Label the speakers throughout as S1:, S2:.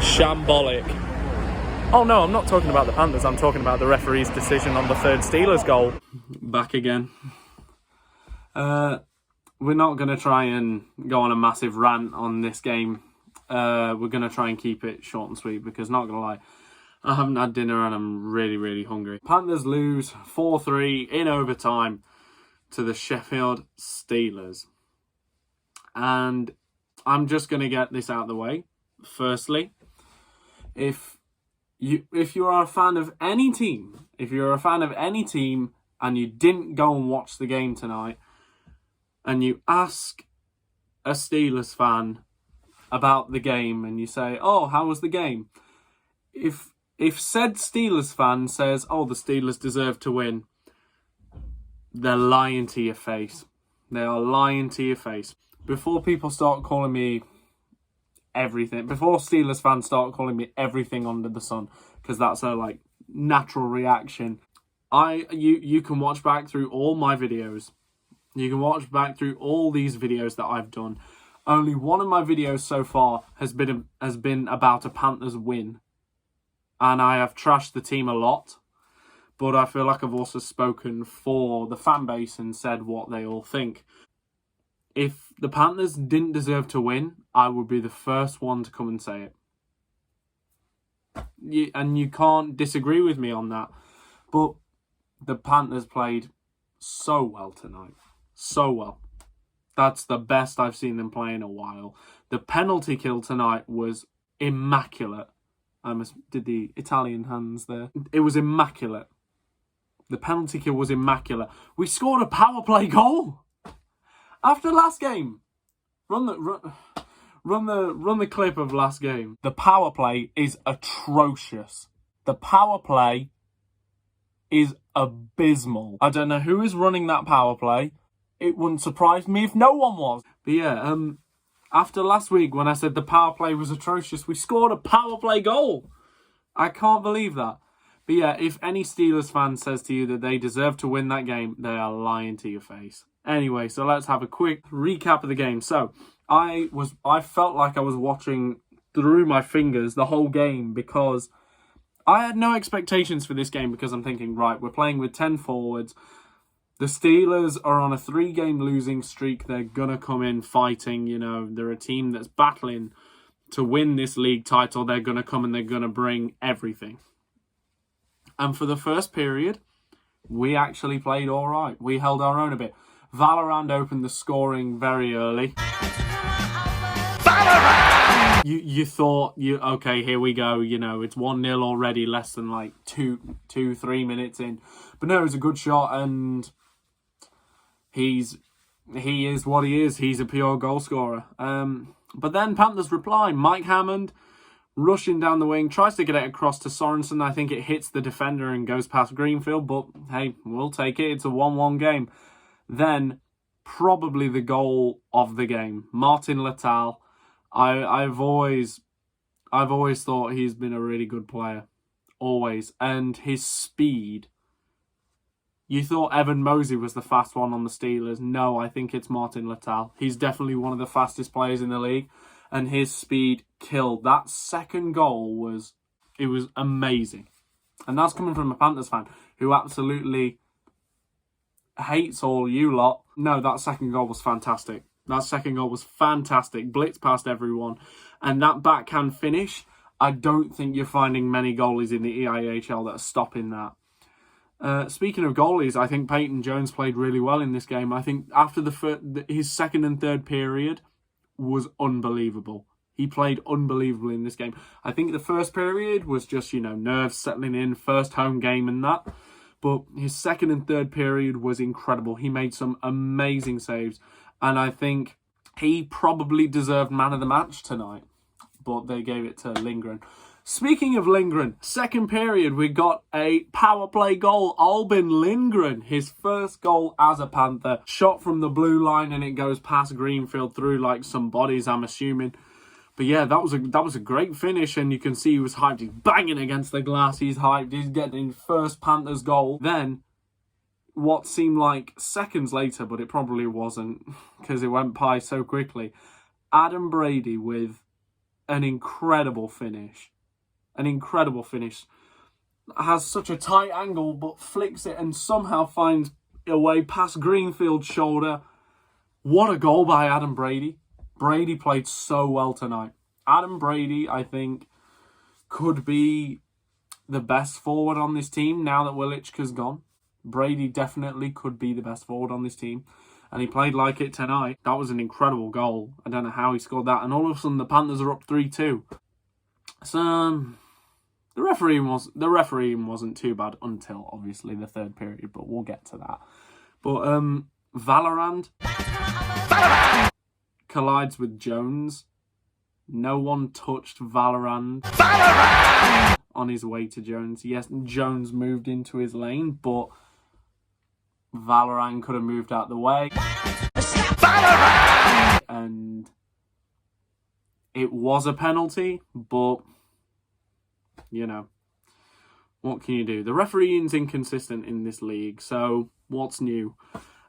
S1: Shambolic. Oh no, I'm not talking about the Panthers, I'm talking about the referee's decision on the third Steelers goal. Back again. We're not going to try and go on a massive rant on this game. We're going to try and keep it short and sweet because, not going to lie, I haven't had dinner and I'm really, really hungry. Panthers lose 4-3 in overtime to the Sheffield Steelers. And I'm just going to get this out of the way. Firstly, if you are a fan of any team, and you didn't go and watch the game tonight, and you ask a Steelers fan about the game, and you say, "Oh, how was the game?" If said Steelers fan says, "Oh, the Steelers deserve to win," they're lying to your face. They are lying to your face. Before people start calling me everything, before Steelers fans start calling me everything under the sun, because that's a natural reaction, you can watch back through all my videos. You can watch back through all these videos that I've done. Only one of my videos so far has been about a Panthers win, and I have trashed the team a lot, but I feel like I've also spoken for the fan base and said what they all think. If the Panthers didn't deserve to win, I would be the first one to come and say it. And you can't disagree with me on that. But the Panthers played so well tonight. So well. That's the best I've seen them play in a while. The penalty kill tonight was immaculate. I almost did the Italian hands there. It was immaculate. The penalty kill was immaculate. We scored a power play goal. After last game, run the clip of last game. The power play is atrocious. The power play is abysmal. I don't know who is running that power play. It wouldn't surprise me if no one was. But yeah, after last week when I said the power play was atrocious, we scored a power play goal. I can't believe that. But yeah, if any Steelers fan says to you that they deserve to win that game, they are lying to your face. Anyway, so let's have a quick recap of the game. So, I felt like I was watching through my fingers the whole game because I had no expectations for this game because I'm thinking, right, we're playing with 10 forwards. The Steelers are on a 3-game losing streak. They're going to come in fighting, they're a team that's battling to win this league title. They're going to come and they're going to bring everything. And for the first period, we actually played all right. We held our own a bit. Valorant opened the scoring very early. Valorant! You thought, okay, here we go. It's 1-0 already, less than 3 minutes in. But no, it was a good shot, and he is what he is. He's a pure goal scorer. But then Panthers reply. Mike Hammond, rushing down the wing, tries to get it across to Sorensen. I think it hits the defender and goes past Greenfield, but hey, we'll take it. It's a 1-1 game. Then, probably the goal of the game, Martin Latal. I've always thought he's been a really good player, always, and his speed. You thought Evan Mosey was the fast one on the Steelers. No, I think it's Martin Latal. He's definitely one of the fastest players in the league, and his speed killed. That second goal was amazing, and that's coming from a Panthers fan who absolutely hates all you lot. No, that second goal was fantastic. Blitz past everyone. And that backhand finish, I don't think you're finding many goalies in the EIHL that are stopping that. Speaking of goalies, I think Peyton Jones played really well in this game. I think after his second and third period was unbelievable. He played unbelievably in this game. I think the first period was just, nerves settling in, first home game and that. But his second and third period was incredible. He made some amazing saves. And I think he probably deserved man of the match tonight. But they gave it to Lindgren. Speaking of Lindgren, second period, we got a power play goal. Albin Lindgren, his first goal as a Panther. Shot from the blue line and it goes past Greenfield through some bodies, I'm assuming. But yeah, that was a great finish, and you can see he was hyped. He's banging against the glass. He's hyped. He's getting first Panthers goal. Then, what seemed like seconds later, but it probably wasn't because it went by so quickly, Adam Brady with an incredible finish. An incredible finish. Has such a tight angle, but flicks it and somehow finds a way past Greenfield's shoulder. What a goal by Adam Brady. Brady played so well tonight. Adam Brady, I think, could be the best forward on this team now that Willichka's gone. Brady definitely could be the best forward on this team. And he played like it tonight. That was an incredible goal. I don't know how he scored that. And all of a sudden, the Panthers are up 3-2. So, the refereeing wasn't too bad until, obviously, the third period. But we'll get to that. But, Valorant collides with Jones. No one touched Valorant on his way to Jones. Yes, Jones moved into his lane, but Valorant could have moved out the way. And it was a penalty, but, you know, what can you do? The refereeing's inconsistent in this league, so what's new?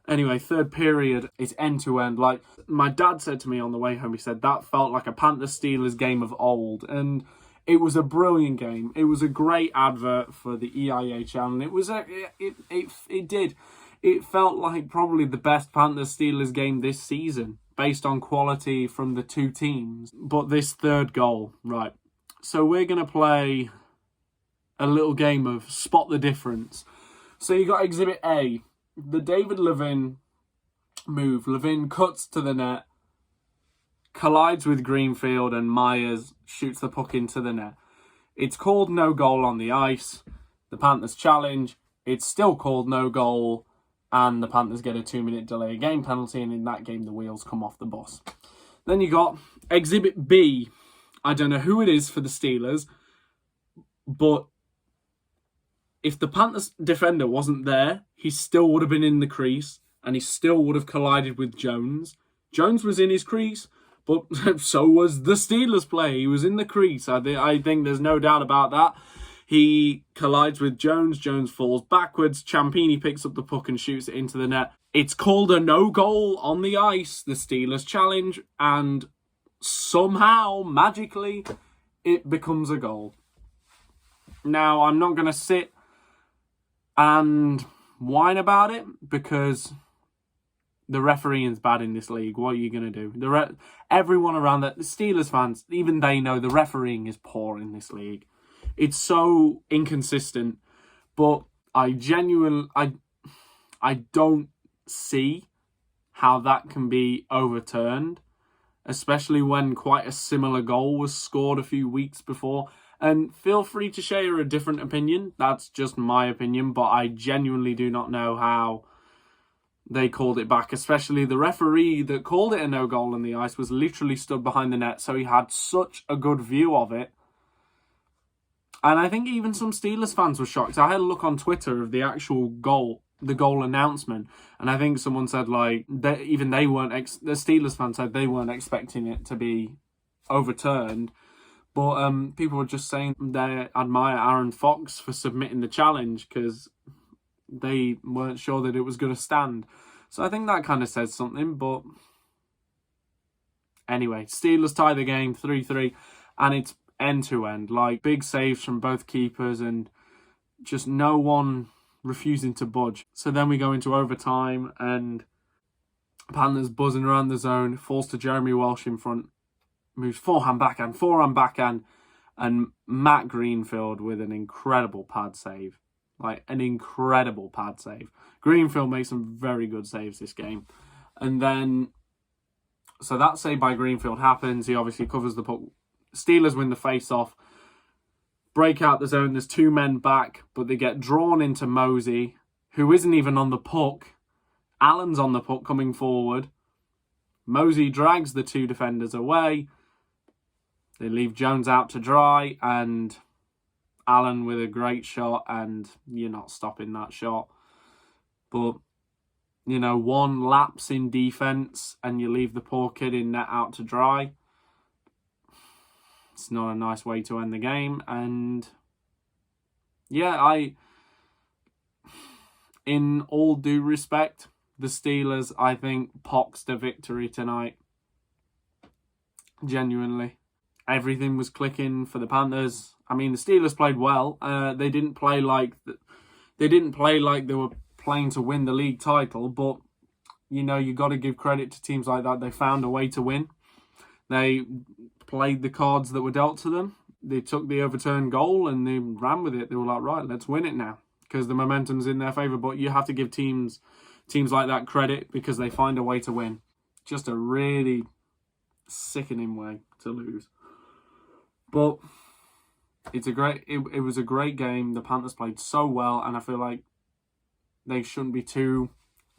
S1: Anyway, third period, it's end-to-end. Like, my dad said to me on the way home, he said, that felt like a Panthers-Steelers game of old. And it was a brilliant game. It was a great advert for the EIHL. And it did. It felt like probably the best Panthers-Steelers game this season, based on quality from the two teams. But this third goal, right. So we're going to play a little game of spot the difference. So you got Exhibit A. The David Levin move. Levin cuts to the net, collides with Greenfield, and Myers shoots the puck into the net. It's called no goal on the ice. The Panthers challenge. It's still called no goal, and the Panthers get a 2-minute delay game penalty, and in that game, the wheels come off the bus. Then you got Exhibit B. I don't know who it is for the Steelers, but if the Panthers defender wasn't there, he still would have been in the crease and he still would have collided with Jones. Jones was in his crease, but so was the Steelers player. He was in the crease. I think there's no doubt about that. He collides with Jones. Jones falls backwards. Ciampini picks up the puck and shoots it into the net. It's called a no goal on the ice, the Steelers challenge, and somehow, magically, it becomes a goal. Now, I'm not going to sit and whine about it because the refereeing's bad in this league. What are you going to do? Everyone around the Steelers fans, even they know the refereeing is poor in this league. It's so inconsistent, but I don't see how that can be overturned, especially when quite a similar goal was scored a few weeks before. And feel free to share a different opinion. That's just my opinion, but I genuinely do not know how they called it back. Especially the referee that called it a no goal on the ice was literally stood behind the net, so he had such a good view of it. And I think even some Steelers fans were shocked. I had a look on Twitter of the actual goal, the goal announcement, and I think someone said the Steelers fans said they weren't expecting it to be overturned. But people were just saying they admire Aaron Fox for submitting the challenge because they weren't sure that it was going to stand. So I think that kind of says something. But anyway, Steelers tie the game 3-3, and it's end-to-end. Like, big saves from both keepers and just no one refusing to budge. So then we go into overtime, and Panthers buzzing around the zone, falls to Jeremy Welsh in front. Moves forehand, backhand, and Matt Greenfield with an incredible pad save. Like, an incredible pad save. Greenfield makes some very good saves this game. And then, so that save by Greenfield happens. He obviously covers the puck. Steelers win the face-off. Break out the zone. There's two men back, but they get drawn into Mosey, who isn't even on the puck. Allen's on the puck coming forward. Mosey drags the two defenders away. They leave Jones out to dry, and Allen with a great shot, and you're not stopping that shot. But, you know, one lapse in defence, and you leave the poor kid in net out to dry. It's not a nice way to end the game, and yeah, in all due respect, the Steelers, I think, poxed a victory tonight. Genuinely. everything was clicking for the Panthers. I mean, the Steelers played well. They didn't play like they were playing to win the league title, but you know, you got to give credit to teams like that. They found a way to win. They played the cards that were dealt to them. They took the overturned goal and they ran with it. They were like, right, let's win it now because the momentum's in their favour. But you have to give teams like that credit because they find a way to win. Just a really sickening way to lose. But it was a great game. The Panthers played so well, and I feel like they shouldn't be too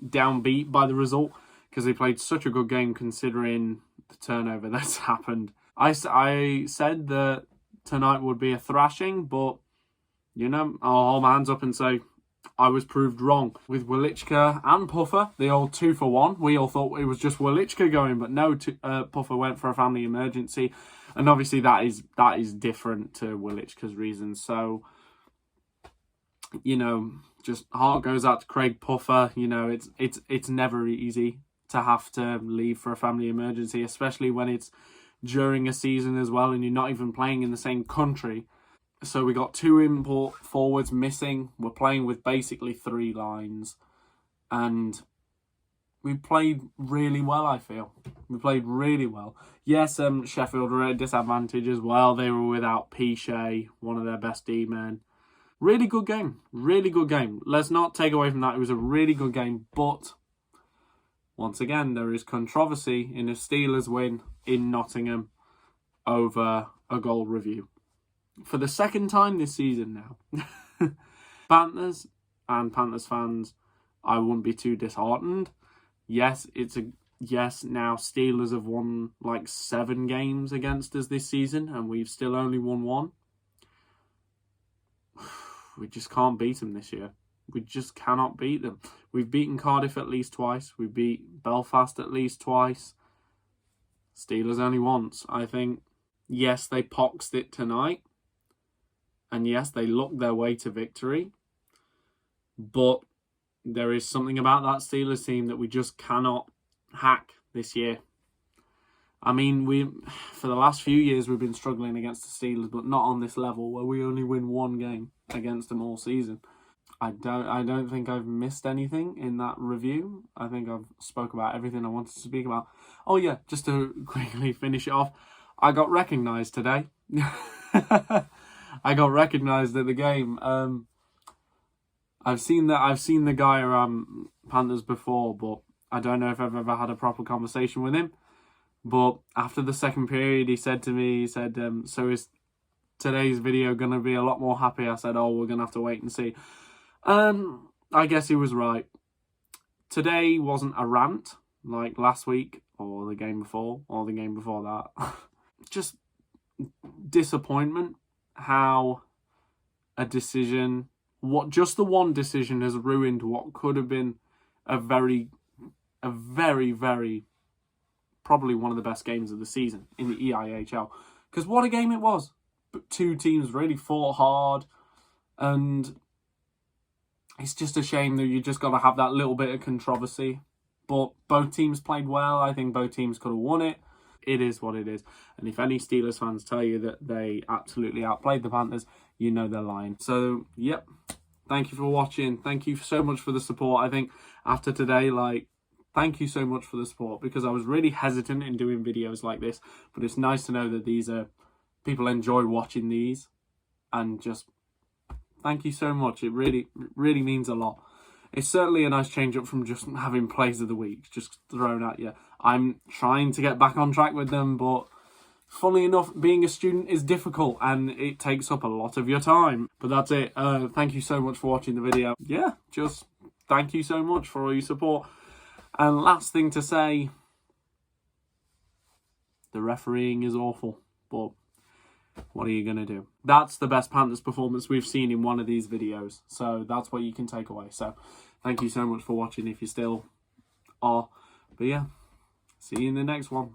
S1: downbeat by the result because they played such a good game considering the turnover that's happened. I said that tonight would be a thrashing, but you know, I'll hold my hands up and say I was proved wrong. With Wilichka and Puffer, they all 2 for 1. We all thought it was just Wilichka going, but no, Puffer went for a family emergency. And obviously that is different to Wilichka's reasons. So, you know, just heart goes out to Craig Puffer. You know, it's never easy to have to leave for a family emergency, especially when it's during a season as well and you're not even playing in the same country. So we got 2 import forwards missing. We're playing with basically 3 lines. And we played really well, I feel. We played really well. Yes, Sheffield were at a disadvantage as well. They were without Piche, one of their best D-men. Really good game. Really good game. Let's not take away from that. It was a really good game. But, once again, there is controversy in a Steelers win in Nottingham over a goal review. For the second time this season now. Panthers and Panthers fans, I wouldn't be too disheartened. Yes, now Steelers have won like 7 games against us this season and we've still only won 1. We just can't beat them this year. We just cannot beat them. We've beaten Cardiff at least twice. We beat Belfast at least twice. Steelers only once, I think. Yes, they poxed it tonight. And yes, they looked their way to victory. But there is something about that Steelers team that we just cannot hack this year. I mean, for the last few years, we've been struggling against the Steelers, but not on this level where we only win 1 game against them all season. I don't think I've missed anything in that review. I think I've spoke about everything I wanted to speak about. Oh yeah, just to quickly finish it off, I got recognised today. I got recognised at the game. I've seen the guy around Panthers before, but I don't know if I've ever had a proper conversation with him. But after the second period, he said to me, so is today's video going to be a lot more happy? I said, oh, we're going to have to wait and see. I guess he was right. Today wasn't a rant like last week or the game before or the game before that. Just disappointment how a decision, just the one decision has ruined what could have been a very, very, probably one of the best games of the season in the EIHL. Because what a game it was. 2 teams really fought hard, and it's just a shame that you just got to have that little bit of controversy. But both teams played well. I think both teams could have won it. It is what it is. And if any Steelers fans tell you that they absolutely outplayed the Panthers, you know they're lying. So, yep. Thank you for watching. Thank you so much for the support. I think after today, thank you so much for the support because I was really hesitant in doing videos like this. But it's nice to know that these are people enjoy watching these. And just thank you so much. It really means a lot. It's certainly a nice change up from just having plays of the week just thrown at you. I'm trying to get back on track with them, but funnily enough, being a student is difficult and it takes up a lot of your time. But that's it. Thank you so much for watching the video. Yeah, just thank you so much for all your support. And last thing to say, the refereeing is awful, but what are you going to do? That's the best Panthers performance we've seen in one of these videos. So that's what you can take away. So thank you so much for watching if you still are. But yeah, see you in the next one.